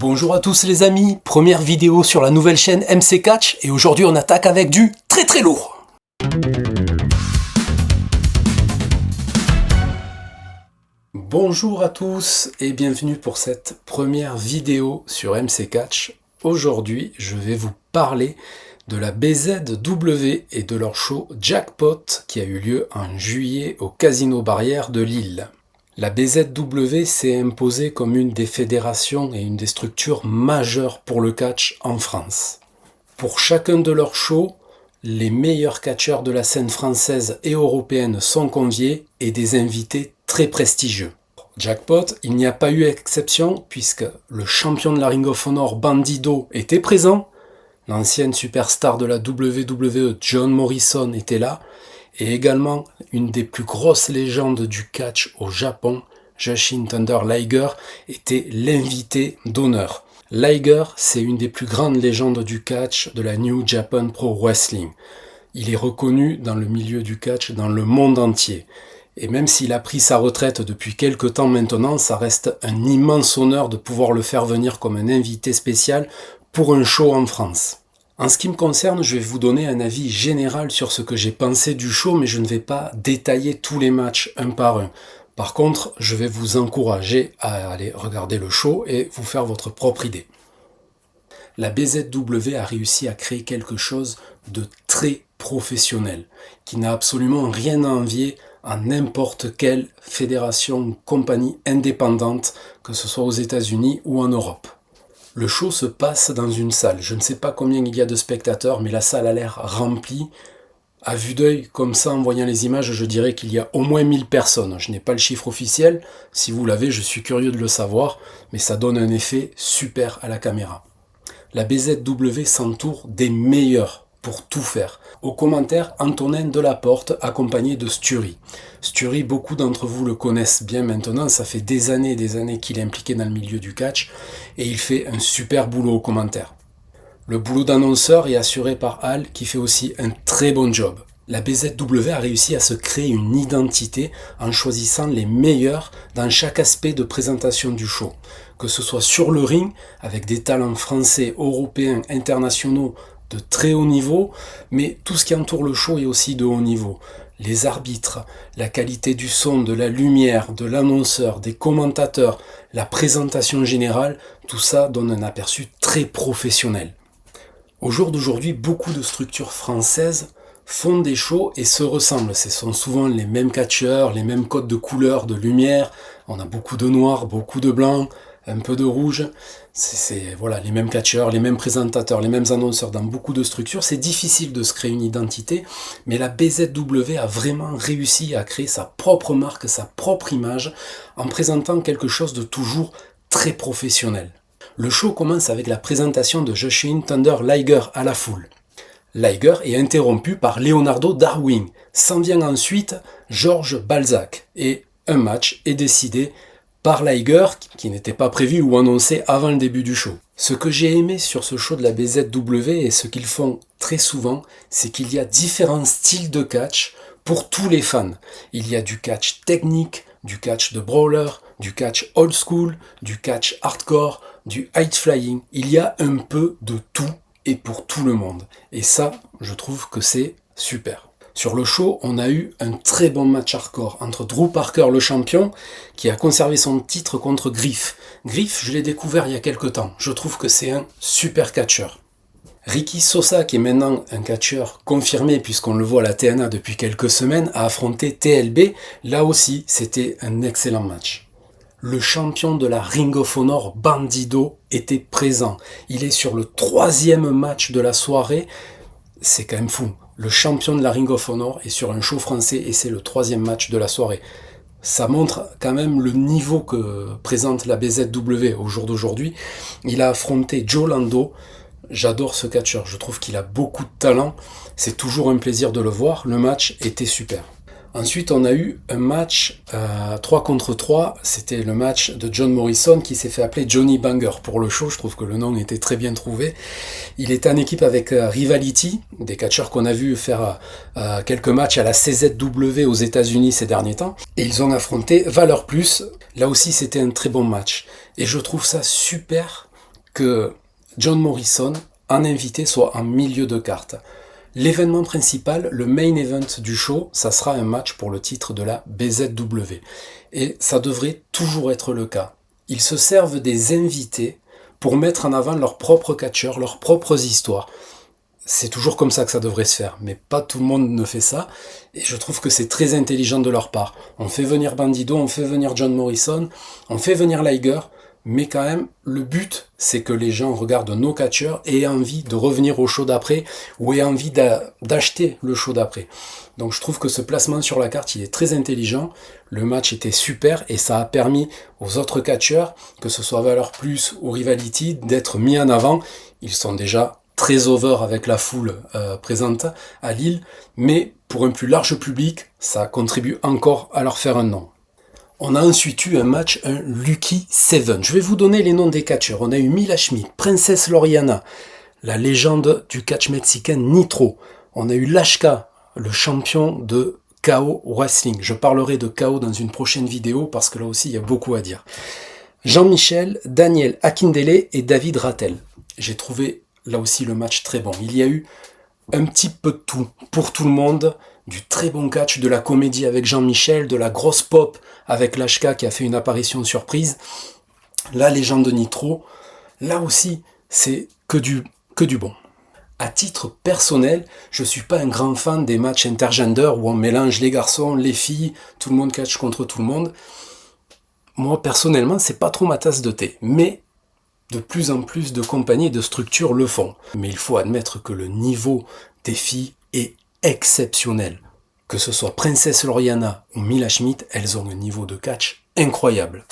Bonjour à tous les amis, première vidéo sur la nouvelle chaîne MC Catch et aujourd'hui on attaque avec du très lourd. Bonjour à tous et bienvenue pour cette première vidéo sur MC Catch. Aujourd'hui je vais vous parler de la BZW et de leur show Jackpot qui a eu lieu en juillet au Casino Barrière de Lille. La BZW s'est imposée comme une des fédérations et une des structures majeures pour le catch en France. Pour chacun de leurs shows, les meilleurs catcheurs de la scène française et européenne sont conviés et des invités très prestigieux. Jackpot, il n'y a pas eu exception puisque le champion de la Ring of Honor Bandido était présent, l'ancienne superstar de la WWE John Morrison était là, et également une des plus grosses légendes du catch au Japon, Jushin Thunder Liger, était l'invité d'honneur. Liger, c'est une des plus grandes légendes du catch de la New Japan Pro Wrestling. Il est reconnu dans le milieu du catch dans le monde entier. Et même s'il a pris sa retraite depuis quelque temps maintenant, ça reste un immense honneur de pouvoir le faire venir comme un invité spécial pour un show en France. En ce qui me concerne, je vais vous donner un avis général sur ce que j'ai pensé du show, mais je ne vais pas détailler tous les matchs un par un. Par contre, je vais vous encourager à aller regarder le show et vous faire votre propre idée. La BZW a réussi à créer quelque chose de très professionnel, qui n'a absolument rien à envier à n'importe quelle fédération ou compagnie indépendante, que ce soit aux États-Unis ou en Europe. Le show se passe dans une salle. Je ne sais pas combien il y a de spectateurs, mais la salle a l'air remplie. À vue d'œil, comme ça, en voyant les images, je dirais qu'il y a au moins 1000 personnes. Je n'ai pas le chiffre officiel. Si vous l'avez, je suis curieux de le savoir, mais ça donne un effet super à la caméra. La BZW s'entoure des meilleurs pour tout faire. Au commentaire, Antonin Delaporte, accompagné de Stury. Stury, beaucoup d'entre vous le connaissent bien maintenant, ça fait des années qu'il est impliqué dans le milieu du catch, et il fait un super boulot au commentaire. Le boulot d'annonceur est assuré par Al, qui fait aussi un très bon job. La BZW a réussi à se créer une identité en choisissant les meilleurs dans chaque aspect de présentation du show. Que ce soit sur le ring, avec des talents français, européens, internationaux, de très haut niveau, mais tout ce qui entoure le show est aussi de haut niveau. Les arbitres, la qualité du son, de la lumière, de l'annonceur, des commentateurs, la présentation générale, tout ça donne un aperçu très professionnel. Au jour d'aujourd'hui, beaucoup de structures françaises font des shows et se ressemblent. Ce sont souvent les mêmes catcheurs, les mêmes codes de couleur, de lumière. On a beaucoup de noir, beaucoup de blanc, un peu de rouge. C'est voilà, les mêmes catcheurs, les mêmes présentateurs, les mêmes annonceurs dans beaucoup de structures. C'est difficile de se créer une identité, mais la BZW a vraiment réussi à créer sa propre marque, sa propre image, en présentant quelque chose de toujours très professionnel. Le show commence avec la présentation de Jushin Thunder Liger à la foule. Liger est interrompu par Leonardo Darwin. S'en vient ensuite Georges Balzac et un match est décidé par Liger, qui n'était pas prévu ou annoncé avant le début du show. Ce que j'ai aimé sur ce show de la BZW et ce qu'ils font très souvent, c'est qu'il y a différents styles de catch pour tous les fans. Il y a du catch technique, du catch de brawler, du catch old school, du catch hardcore, du high flying. Il y a un peu de tout et pour tout le monde. Et ça, je trouve que c'est super. Sur le show, on a eu un très bon match hardcore entre Drew Parker, le champion, qui a conservé son titre contre Griff. Griff, je l'ai découvert il y a quelque temps. Je trouve que c'est un super catcheur. Ricky Sosa, qui est maintenant un catcheur confirmé puisqu'on le voit à la TNA depuis quelques semaines, a affronté TLB. Là aussi, c'était un excellent match. Le champion de la Ring of Honor, Bandido, était présent. Il est sur le 3e match de la soirée. C'est quand même fou. Le champion de la Ring of Honor est sur un show français et c'est le 3e match de la soirée. Ça montre quand même le niveau que présente la BZW au jour d'aujourd'hui. Il a affronté Joe Lando. J'adore ce catcheur, je trouve qu'il a beaucoup de talent. C'est toujours un plaisir de le voir. Le match était super. Ensuite, on a eu un match 3 contre 3. C'était le match de John Morrison qui s'est fait appeler Johnny Banger pour le show. Je trouve que le nom était très bien trouvé. Il était en équipe avec Rivality, des catcheurs qu'on a vu faire quelques matchs à la CZW aux États-Unis ces derniers temps. Et ils ont affronté Valeur Plus. Là aussi, c'était un très bon match. Et je trouve ça super que John Morrison, en invité, soit en milieu de carte. L'événement principal, le main event du show, ça sera un match pour le titre de la BZW. Et ça devrait toujours être le cas. Ils se servent des invités pour mettre en avant leurs propres catcheurs, leurs propres histoires. C'est toujours comme ça que ça devrait se faire, mais pas tout le monde ne fait ça, et je trouve que c'est très intelligent de leur part. On fait venir Bandido, on fait venir John Morrison, on fait venir Liger, mais quand même, le but, c'est que les gens regardent nos catcheurs et aient envie de revenir au show d'après, ou aient envie d'acheter le show d'après. Donc je trouve que ce placement sur la carte, il est très intelligent, le match était super, et ça a permis aux autres catcheurs, que ce soit Valor Plus ou Rivality, d'être mis en avant. Ils sont déjà très over avec la foule présente à Lille, mais pour un plus large public, ça contribue encore à leur faire un nom. On a ensuite eu un match, un Lucky 7. Je vais vous donner les noms des catcheurs. On a eu Mila Schmidt, Princess Loriana, la légende du catch mexicain Nitro. On a eu Lashka, le champion de KO Wrestling. Je parlerai de KO dans une prochaine vidéo parce que là aussi il y a beaucoup à dire. Jean-Michel, Daniel Akindele et David Rattel. J'ai trouvé là aussi le match très bon. Il y a eu un petit peu de tout pour tout le monde, du très bon catch, de la comédie avec Jean-Michel, de la grosse pop avec Lashka qui a fait une apparition surprise, la légende de Nitro. Là aussi, c'est que du bon. À titre personnel, je suis pas un grand fan des matchs intergender où on mélange les garçons, les filles, tout le monde catch contre tout le monde. Moi, personnellement, c'est pas trop ma tasse de thé, mais de plus en plus de compagnies et de structures le font. Mais il faut admettre que le niveau des filles est exceptionnel. Que ce soit Princess Loriana ou Mila Schmidt, elles ont un niveau de catch incroyable.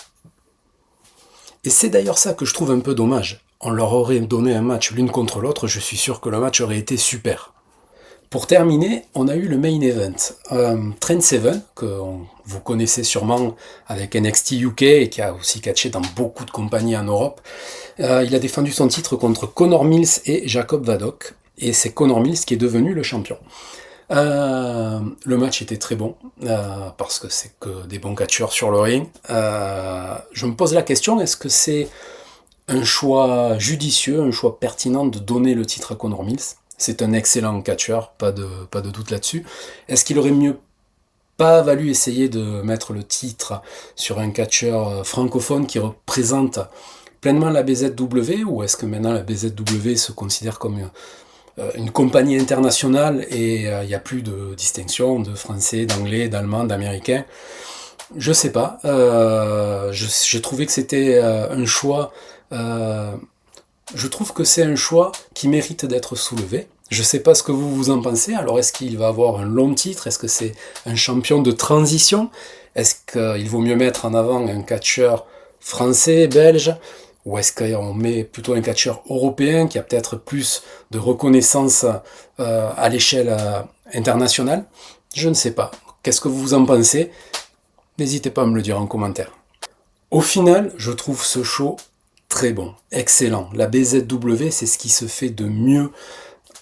Et c'est d'ailleurs ça que je trouve un peu dommage. On leur aurait donné un match l'une contre l'autre, je suis sûr que le match aurait été super. Pour terminer, on a eu le main event. Trent Seven, que vous connaissez sûrement avec NXT UK et qui a aussi catché dans beaucoup de compagnies en Europe. Il a défendu son titre contre Connor Mills et Jacob Vadok. Et c'est Connor Mills qui est devenu le champion. Le match était très bon, parce que c'est que des bons catcheurs sur le ring. Je me pose la question, est-ce que c'est un choix judicieux, un choix pertinent de donner le titre à Connor Mills? C'est un excellent catcheur, pas de doute là-dessus. Est-ce qu'il aurait mieux pas valu essayer de mettre le titre sur un catcheur francophone qui représente pleinement la BZW, ou est-ce que maintenant la BZW se considère comme une compagnie internationale et il n'y a plus de distinction de français, d'anglais, d'allemand, d'américain? Je sais pas. J'ai trouvé que c'était un choix... je trouve que c'est un choix qui mérite d'être soulevé. Je sais pas ce que vous en pensez. Alors, est-ce qu'il va avoir un long titre? Est-ce que c'est un champion de transition? Est-ce qu'il vaut mieux mettre en avant un catcheur français, belge? Ou est-ce qu'on met plutôt un catcheur européen qui a peut-être plus de reconnaissance à l'échelle internationale? Je ne sais pas. Qu'est-ce que vous en pensez? N'hésitez pas à me le dire en commentaire. Au final, je trouve ce show très bon, excellent. La BZW, c'est ce qui se fait de mieux,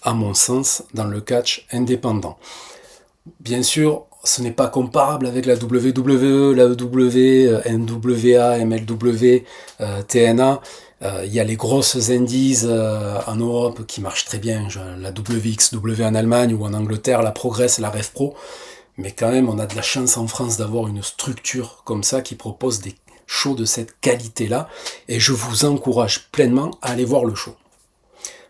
à mon sens, dans le catch indépendant. Bien sûr, ce n'est pas comparable avec la WWE, la EW, NWA, MLW, TNA. Il y a les grosses indies en Europe qui marchent très bien, la WXW en Allemagne ou en Angleterre, la Progress, la Rev Pro. Mais quand même, on a de la chance en France d'avoir une structure comme ça qui propose des show de cette qualité-là, et je vous encourage pleinement à aller voir le show.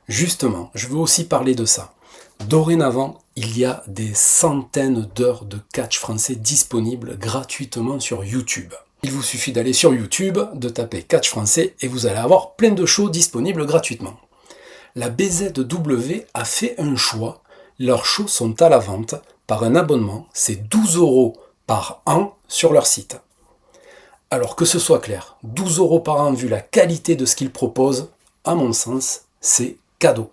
Justement, je veux aussi parler de ça. Dorénavant, il y a des centaines d'heures de catch français disponibles gratuitement sur YouTube. Il vous suffit d'aller sur YouTube, de taper catch français, et vous allez avoir plein de shows disponibles gratuitement. La BZW a fait un choix, leurs shows sont à la vente par un abonnement, c'est 12 € par an sur leur site. Alors que ce soit clair, 12 € par an vu la qualité de ce qu'ils proposent, à mon sens, c'est cadeau.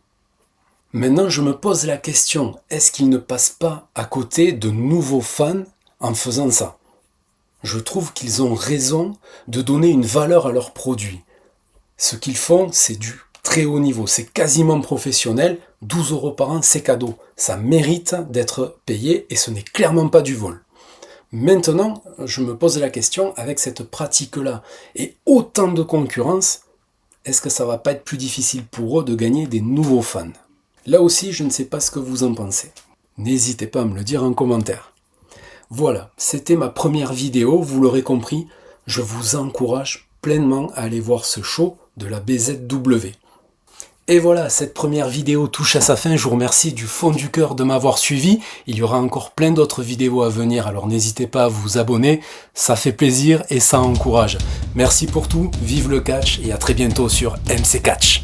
Maintenant, je me pose la question, est-ce qu'ils ne passent pas à côté de nouveaux fans en faisant ça? Je trouve qu'ils ont raison de donner une valeur à leurs produits. Ce qu'ils font, c'est du très haut niveau, c'est quasiment professionnel, 12 € par an, c'est cadeau. Ça mérite d'être payé et ce n'est clairement pas du vol. Maintenant, je me pose la question, avec cette pratique-là et autant de concurrence, est-ce que ça va pas être plus difficile pour eux de gagner des nouveaux fans? Là aussi, je ne sais pas ce que vous en pensez. N'hésitez pas à me le dire en commentaire. Voilà, c'était ma première vidéo, vous l'aurez compris, je vous encourage pleinement à aller voir ce show de la BZW. Et voilà, cette première vidéo touche à sa fin, je vous remercie du fond du cœur de m'avoir suivi. Il y aura encore plein d'autres vidéos à venir, alors n'hésitez pas à vous abonner, ça fait plaisir et ça encourage. Merci pour tout, vive le catch et à très bientôt sur MC Catch.